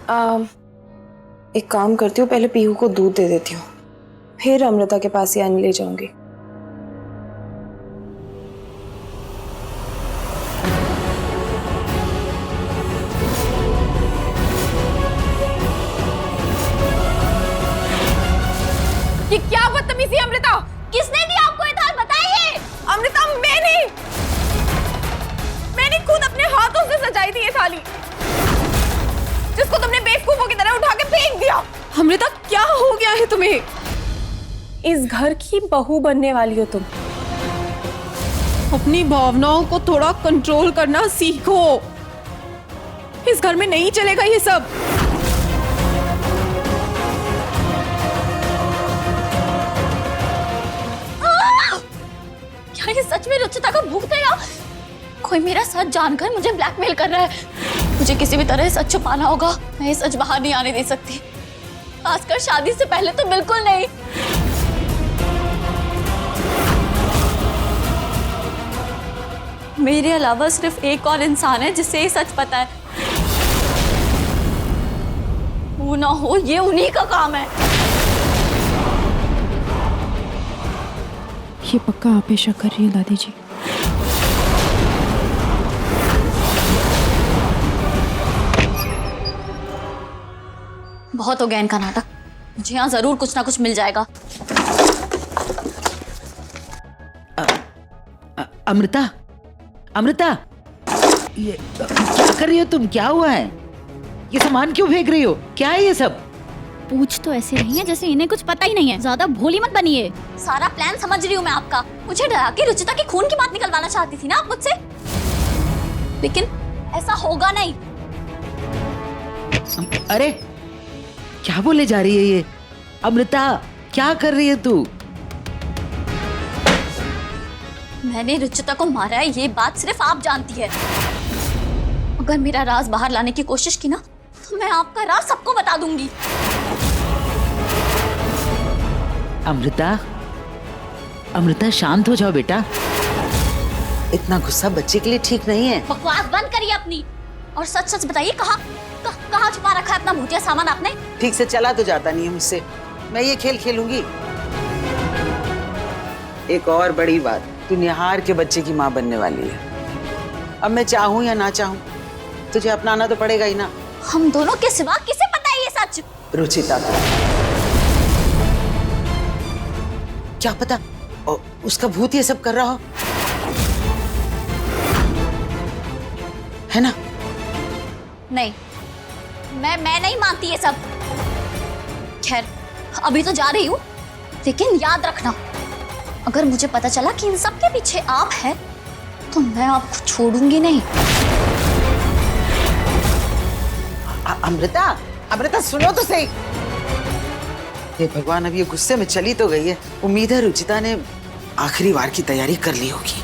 एक काम करती हूँ, पहले पीहू को दूध दे देती हूँ, फिर अमृता के पास ही आने ले जाऊंगी। ये क्या बदतमीजी अमृता? किसने दी आपको ये थाल, बताइए। अमृता मैंने खुद अपने हाथों से सजाई थी ये थाली, जिसको तुमने बेवकूफों की तरह उठा के फेंक दिया। अमृता क्या हो गया है तुम्हें? इस घर की बहू बनने वाली हो तुम, अपनी भावनाओं को थोड़ा कंट्रोल करना सीखो। इस घर में नहीं चलेगा ये सब। क्या ये सच में रुचिता का भूत है या कोई मेरा सच जानकर मुझे ब्लैकमेल कर रहा है? मुझे किसी भी तरह सच छुपाना होगा। मैं ये सच बाहर नहीं आने दे सकती, खासकर शादी से पहले तो बिल्कुल नहीं। मेरे अलावा सिर्फ एक और इंसान है जिसे ये सच पता है। वो ना हो, ये उन्हीं का काम है। ये पक्का आप पे शक कर रही है दादी जी। बहुत हो गया इनका नाटक, मुझे यहाँ जरूर कुछ ना कुछ मिल जाएगा। अमृता, अमृता, ये क्या कर रही हो तुम? क्या हुआ है? ये सामान क्यों फेंक रही हो? क्या है ये सब? पूछ तो ऐसे रही है जैसे इन्हें कुछ पता ही नहीं है। ज्यादा भोली मत बनिए। सारा प्लान समझ रही हूँ मैं आपका। मुझे डरा के रुचिता के खून की बात निकलवाना चाहती थी ना आप मुझसे, लेकिन ऐसा होगा नहीं। अरे क्या बोले जा रही है ये? अमृता क्या कर रही है तू? मैंने रुचिता को मारा है, ये बात सिर्फ आप जानती है। अगर मेरा राज बाहर लाने की कोशिश की ना, तो मैं आपका राज सबको बता दूंगी। अमृता, अमृता शांत हो जाओ बेटा। इतना गुस्सा बच्चे के लिए ठीक नहीं है। बकवास बंद करिए अपनी, और सच सच बताइए कहाँ छुपा रखा है अपना भूतिया सामान आपने? ठीक से चला तो जाता नहीं है मुझसे। मैं ये खेल खेलूंगी। एक और बड़ी बात, तू निहार के बच्चे की माँ बनने वाली है। अब मैं चाहूं या ना चाहूं, तुझे अपनाना तो पड़ेगा ही ना। हम दोनों के सिवा किसे पता है ये सच? रुचिता को। क्या पता उसका भूत ये सब कर रहा हो, है ना? नहीं, मैं नहीं मानती ये सब। खैर अभी तो जा रही हूँ, लेकिन याद रखना, अगर मुझे पता चला कि इन सब के पीछे आप हैं, तो मैं आपको छोड़ूंगी नहीं। अमृता, अमृता सुनो तो सही। हे भगवान, अब ये गुस्से में चली तो गई है। उम्मीद है रुचिता ने आखिरी बार की तैयारी कर ली होगी।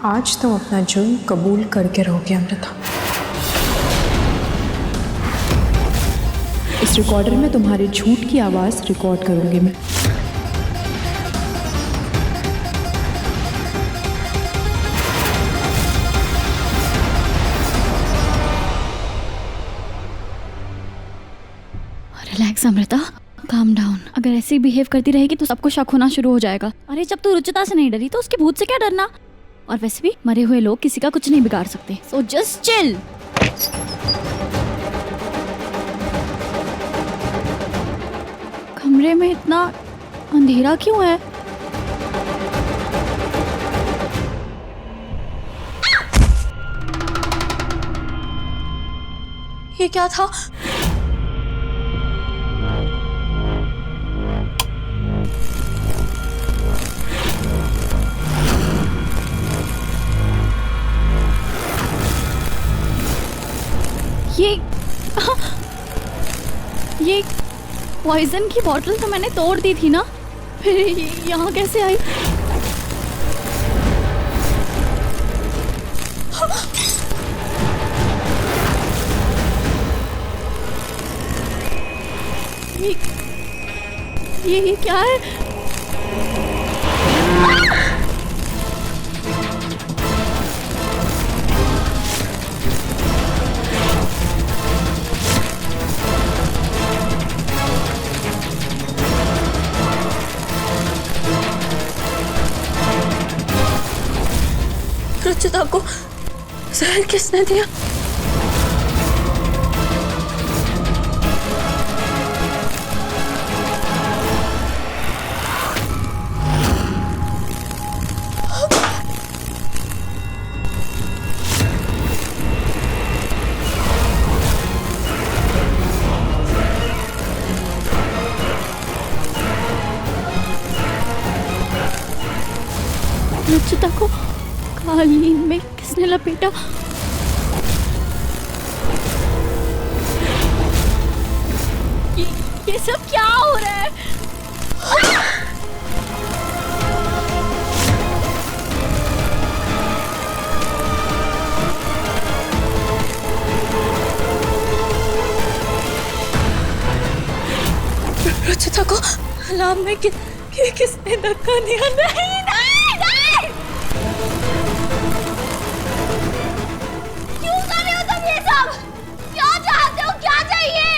आज तुम अपना जुर्म कबूल करके रहोगे अमृता। इस रिकॉर्डर में तुम्हारे झूठ की आवाज़ रिकॉर्ड करूंगी मैं। Relax Amrita, calm down. अगर ऐसे ही बिहेव करती रहेगी तो सबको शक होना शुरू हो जाएगा। अरे जब तू रुचिता से नहीं डरी तो उसके भूत से क्या डरना? और वैसे भी मरे हुए लोग किसी का कुछ नहीं बिगाड़ सकते। So just chill. कमरे में इतना अंधेरा क्यों है? ये क्या था? ये पॉइजन की बोतल तो मैंने तोड़ दी थी ना, फिर यहाँ कैसे आई? ये क्या है? रुचिता को जहर किसने दिया? रुचिता को कालीन में किसने लपेटा? ये सब क्या हो रहा है? रुचिता को अलार्म में किसने धक्का दिया? नहीं नहीं नहीं! क्यों कर रहे हो तुम ये सब? क्या चाहते हो? क्या चाहिए?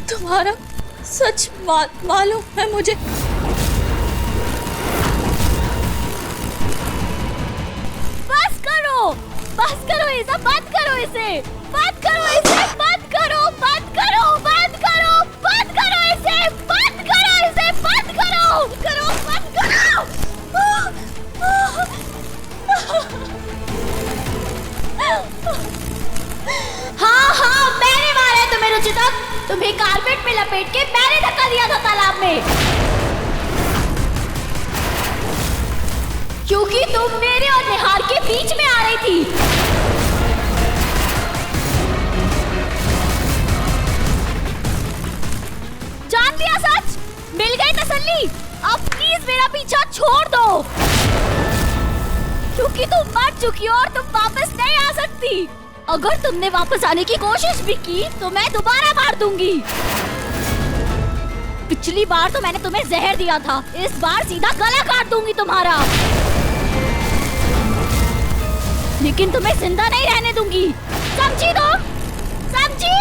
तुम्हारा सच मालूम है मुझे। बस करो ये सब, बंद करो इसे, बंद करो इसे, बंद करो, बंद करो, बंद करो, बंद करो इसे, बंद करो इसे, बंद करो, करो, बंद करो। हाँ मैंने मारा है तुम्हें रुचिता, तुम्हें कारपेट में लपेट के मैंने धक्का दिया था तालाब में, क्योंकि तुम मेरे और निहार के बीच में आ रही थी। जान लिया सच, मिल गई तसल्ली। अब प्लीज मेरा पीछा छोड़ दो, क्योंकि तुम मर चुकी हो और तुम वापस नहीं आ सकती। अगर तुमने वापस आने की कोशिश भी की तो मैं दोबारा मार दूंगी। पिछली बार तो मैंने तुम्हें जहर दिया था, इस बार सीधा गला काट दूंगी तुम्हारा। लेकिन तुम्हें जिंदा नहीं रहने दूंगी, समझी तो? समझी?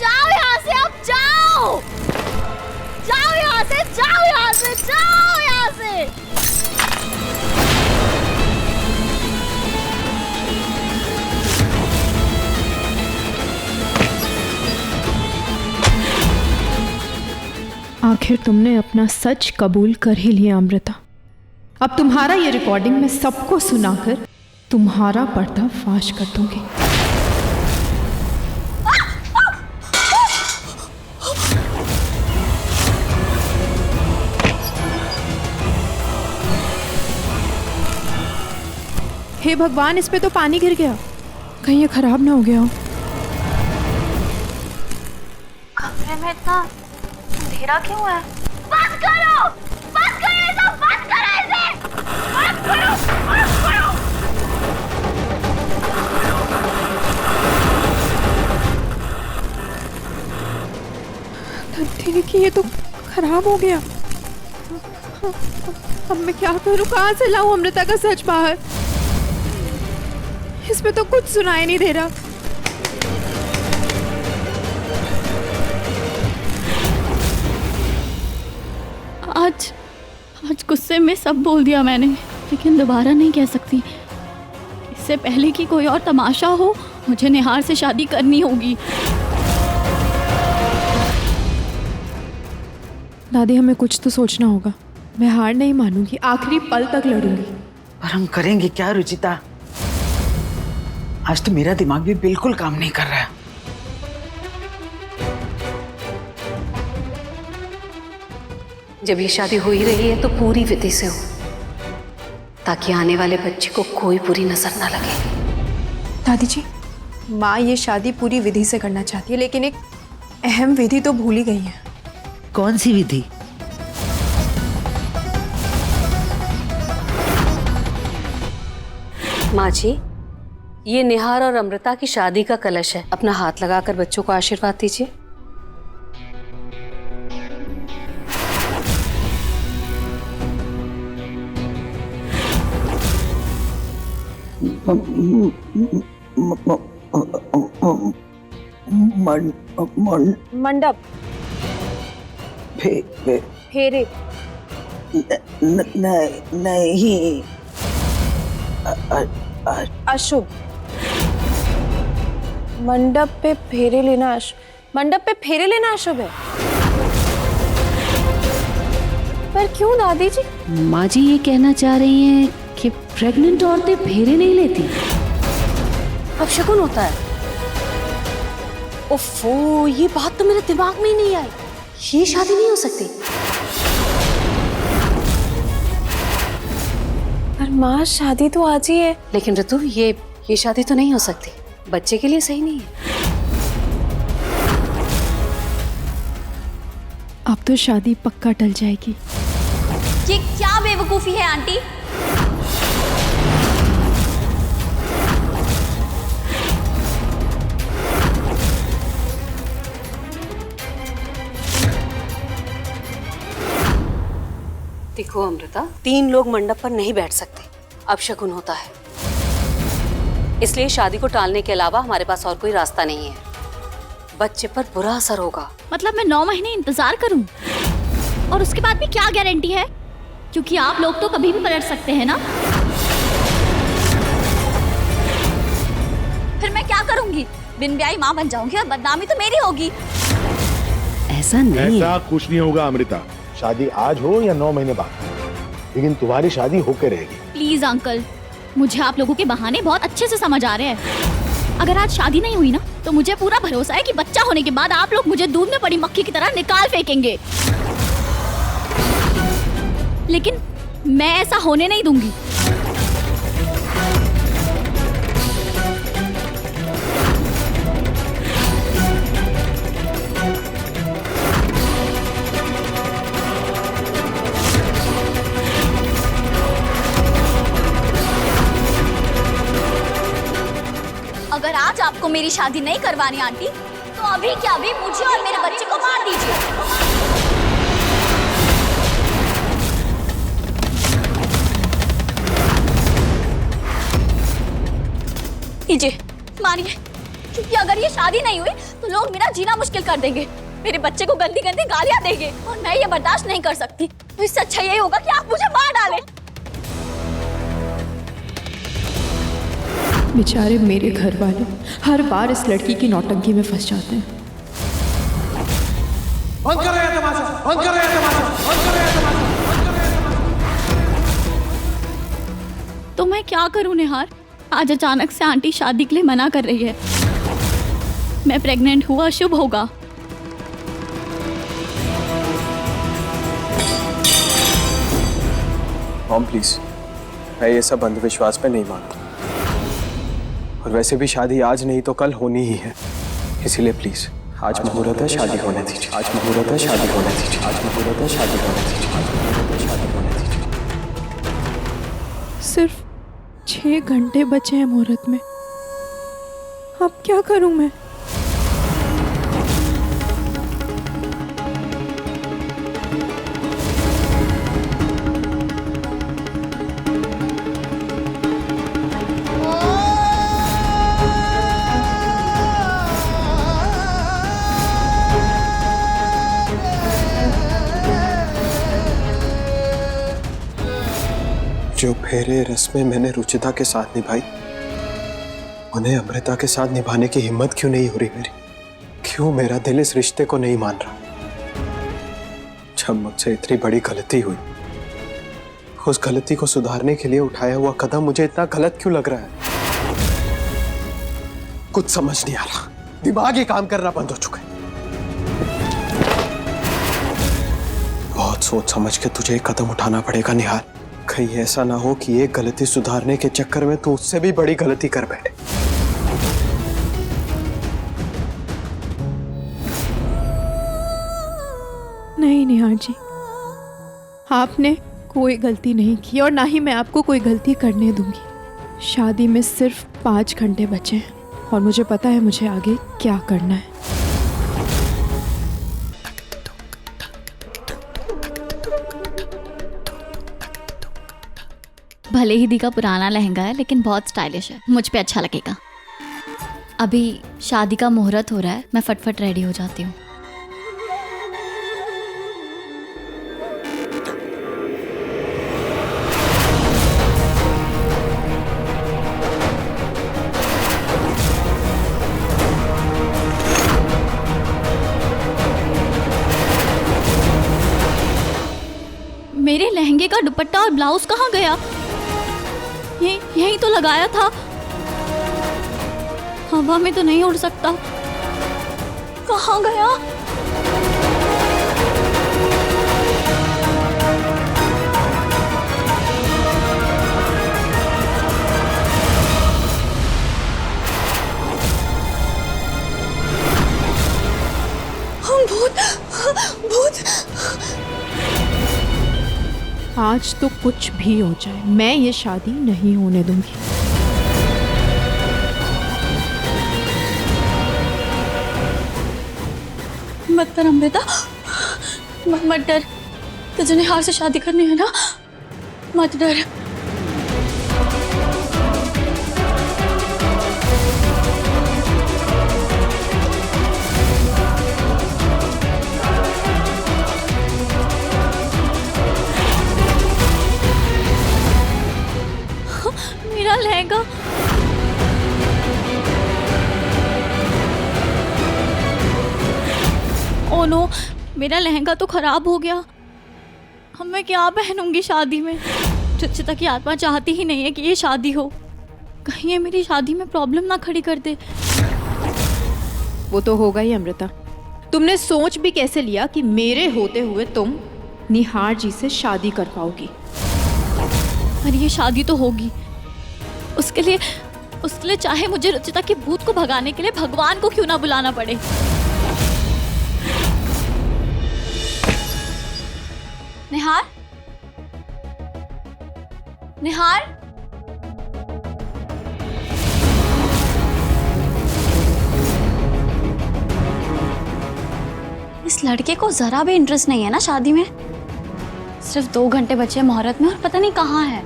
जाओ यहाँ से, अब जाओ, जाओ यहाँ से, जाओ यहाँ से, जाओ यहाँ से। आखिर तुमने अपना सच कबूल कर ही लिया अमृता। अब तुम्हारा ये रिकॉर्डिंग मैं सबको सुनाकर तुम्हारा पर्दाफाश कर दूंगी। हे भगवान, इस पे तो पानी गिर गया, कहीं ये खराब ना हो गया हो। कमरे में इतना अंधेरा क्यों है? बंद करो, बंद करो ये सब, बंद करो इसे, बंद करो, बंद करो। धनतेरी की ये तो खराब हो गया। अब मैं क्या करूं, कहाँ से लाऊं अमृता का सच बाहर? इसमें तो कुछ सुनाई नहीं दे रहा। आज गुस्से में सब बोल दिया मैंने, लेकिन दोबारा नहीं कह सकती। इससे पहले कि कोई और तमाशा हो, मुझे निहार से शादी करनी होगी। दादी, हमें कुछ तो सोचना होगा। मैं हार नहीं मानूंगी, आखिरी पल तक लड़ूंगी। पर हम करेंगे क्या रुचिता? आज तो मेरा दिमाग भी बिल्कुल काम नहीं कर रहा। जब ये शादी हो ही रही है तो पूरी विधि से हो, ताकि आने वाले बच्चे को कोई बुरी नजर ना लगे। दादी जी, माँ ये शादी पूरी विधि से करना चाहती है, लेकिन एक अहम विधि तो भूल ही गई है। कौन सी विधि? माँ जी, ये निहार और अमृता की शादी का कलश है। अपना हाथ लगाकर बच्चों को आशीर्वाद दीजिए। मंडप फेरे नहीं अशुभ। मंडप पे फेरे लेना मंडप पे फेरे लेना अशुभ है। पर क्यों दादी जी? माँ जी ये कहना चाह रही हैं कि प्रेग्नेंट औरतें फेरे नहीं लेती, अब शगुन होता है। ओफो, ये बात तो मेरे दिमाग में ही नहीं आई। ये शादी नहीं हो सकती। पर माँ शादी तो आज ही है। लेकिन ऋतु, ये शादी तो नहीं हो सकती, बच्चे के लिए सही नहीं है। अब तो शादी पक्का टल जाएगी। ये क्या बेवकूफी है आंटी? देखो अमृता, 3 लोग मंडप पर नहीं बैठ सकते, अब शगुन होता है। इसलिए शादी को टालने के अलावा हमारे पास और कोई रास्ता नहीं है। बच्चे पर बुरा असर होगा। मतलब मैं 9 महीने इंतजार करूं? और उसके बाद भी क्या गारंटी है? क्योंकि आप लोग तो कभी भी पलट सकते हैं ना। फिर मैं क्या करूंगी? बिन ब्याही माँ बन जाऊंगी और बदनामी तो मेरी होगी। ऐसा नहीं ऐसा कुछ नहीं होगा अमृता। शादी आज हो या 9 महीने बाद, लेकिन तुम्हारी शादी होके रहेगी। प्लीज अंकल, मुझे आप लोगों के बहाने बहुत अच्छे से समझ आ रहे हैं। अगर आज शादी नहीं हुई ना, तो मुझे पूरा भरोसा है कि बच्चा होने के बाद आप लोग मुझे दूध में पड़ी मक्खी की तरह निकाल फेंकेंगे। लेकिन मैं ऐसा होने नहीं दूंगी। अगर आज आपको मेरी शादी नहीं करवानी आंटी, तो अभी क्या अभी मुझे और मेरे बच्चे को मार दीजिए। लीजिए, मारिए, क्योंकि अगर ये शादी नहीं हुई तो लोग मेरा जीना मुश्किल कर देंगे, मेरे बच्चे को गंदी गंदी गालियां देंगे और मैं ये बर्दाश्त नहीं कर सकती। तो इससे अच्छा यही होगा कि आप मुझे मार डालें। बेचारे मेरे घर वाले हर बार इस लड़की की नौटंकी में फंस जाते हैं। बंद कर रहे हैं तमाशा, बंद कर रहे हैं तमाशा, बंद कर रहे हैं तमाशा। तो मैं क्या करूं निहार? आज अचानक से आंटी शादी के लिए मना कर रही है। मैं प्रेग्नेंट हुआ शुभ होगा। मॉम प्लीज, मैं ये सब अंधविश्वास पे नहीं मानता, और वैसे भी शादी आज नहीं तो कल होनी ही है। इसीलिए प्लीज आज मुहूर्त है, शादी होने दीजिए। आज मुहूर्त है, शादी होने दीजिए। आज मुहूर्त है, शादी होने दीजिए। आज मुहूर्त है, शादी होने दीजिए। सिर्फ 6 घंटे बचे हैं मुहूर्त में। अब क्या करूं मैं? जो फेरे रस्में मैंने रुचिता के साथ निभाई, उन्हें अमृता के साथ निभाने की हिम्मत क्यों नहीं हो रही मेरी? क्यों मेरा दिल इस रिश्ते को नहीं मान रहा? जब मुझसे इतनी बड़ी गलती हुई, उस गलती को सुधारने के लिए उठाया हुआ कदम मुझे इतना गलत क्यों लग रहा है? कुछ समझ नहीं आ रहा, दिमाग ही काम करना बंद हो चुका है। बहुत सोच समझ के तुझे एक कदम उठाना पड़ेगा निहार। कहीं ऐसा ना हो कि एक गलती सुधारने के चक्कर में तू उससे भी बड़ी गलती कर बैठे। नहीं निहार जी, आपने कोई गलती नहीं की और ना ही मैं आपको कोई गलती करने दूंगी। शादी में सिर्फ 5 घंटे बचे हैं और मुझे पता है मुझे आगे क्या करना है। भले ही दी का पुराना लहंगा है लेकिन बहुत स्टाइलिश है, मुझ पे अच्छा लगेगा। अभी शादी का मुहूर्त हो रहा है, मैं फटफट रेडी हो जाती हूँ। मेरे लहंगे का दुपट्टा और ब्लाउज कहाँ गया? यहीं तो लगाया था। हवा में तो नहीं उड़ सकता। कहाँ गया? भूत! आज तो कुछ भी हो जाए, मैं ये शादी नहीं होने दूंगी। मत डर अमृता, मत डर। तुझे निहार से शादी करनी है ना, मत डर। मेरा लहंगा। ओह नो, मेरा लहंगा तो खराब हो गया। अब मैं क्या पहनूंगी शादी में? रुचिता की आत्मा चाहती ही नहीं है कि ये शादी हो। कहीं ये मेरी शादी में प्रॉब्लम ना खड़ी कर दे। वो तो होगा ही अमृता। तुमने सोच भी कैसे लिया कि मेरे होते हुए तुम निहार जी से शादी कर पाओगी? पर ये शादी तो होगी। उसके लिए चाहे मुझे रुचिता के भूत को भगाने के लिए भगवान को क्यों ना बुलाना पड़े। निहार, निहार, इस लड़के को जरा भी इंटरेस्ट नहीं है ना शादी में। सिर्फ 2 घंटे बचे मुहूर्त में और पता नहीं कहाँ है।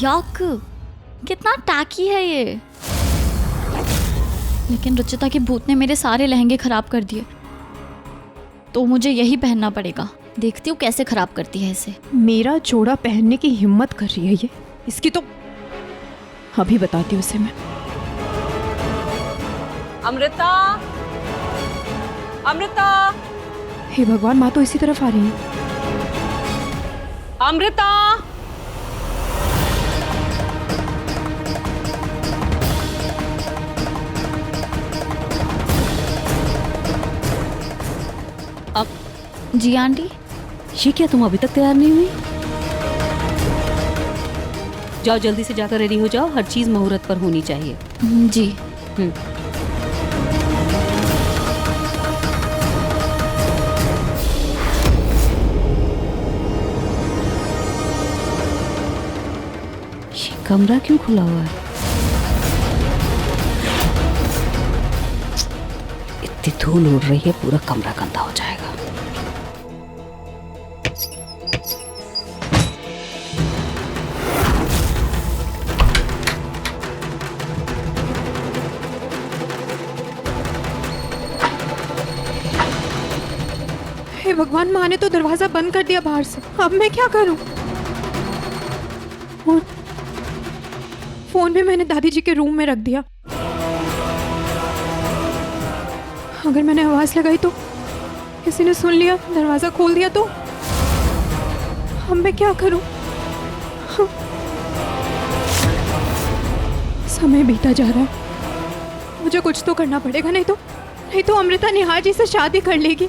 याक, कितना टैकी है ये। लेकिन रुचिता के भूत ने मेरे सारे लहंगे खराब कर दिए, तो मुझे यही पहनना पड़ेगा। देखती हूँ कैसे खराब करती है इसे। मेरा जोड़ा पहनने की हिम्मत कर रही है ये। इसकी तो अभी बताती हूँ उसे मैं। अमृता, अमृता, हे भगवान, माँ तो इसी तरफ आ रही है। अमृता, जी आंटी। ये क्या, तुम अभी तक तैयार नहीं हुई? जाओ जल्दी से जाकर रेडी हो जाओ, हर चीज मुहूर्त पर होनी चाहिए। जी। ये कमरा क्यों खुला हुआ है? इतनी धूल उड़ रही है, पूरा कमरा गंदा हो जाएगा। हे भगवान, माँ ने तो दरवाजा बंद कर दिया बाहर से। अब मैं क्या करूं? फोन भी मैंने दादी जी के रूम में रख दिया। अगर मैंने आवाज लगाई तो किसी ने सुन लिया, दरवाजा खोल दिया तो अब मैं क्या करूं? समय बीता जा रहा है, मुझे कुछ तो करना पड़ेगा, नहीं तो अमृता निहार जी से शादी कर लेगी।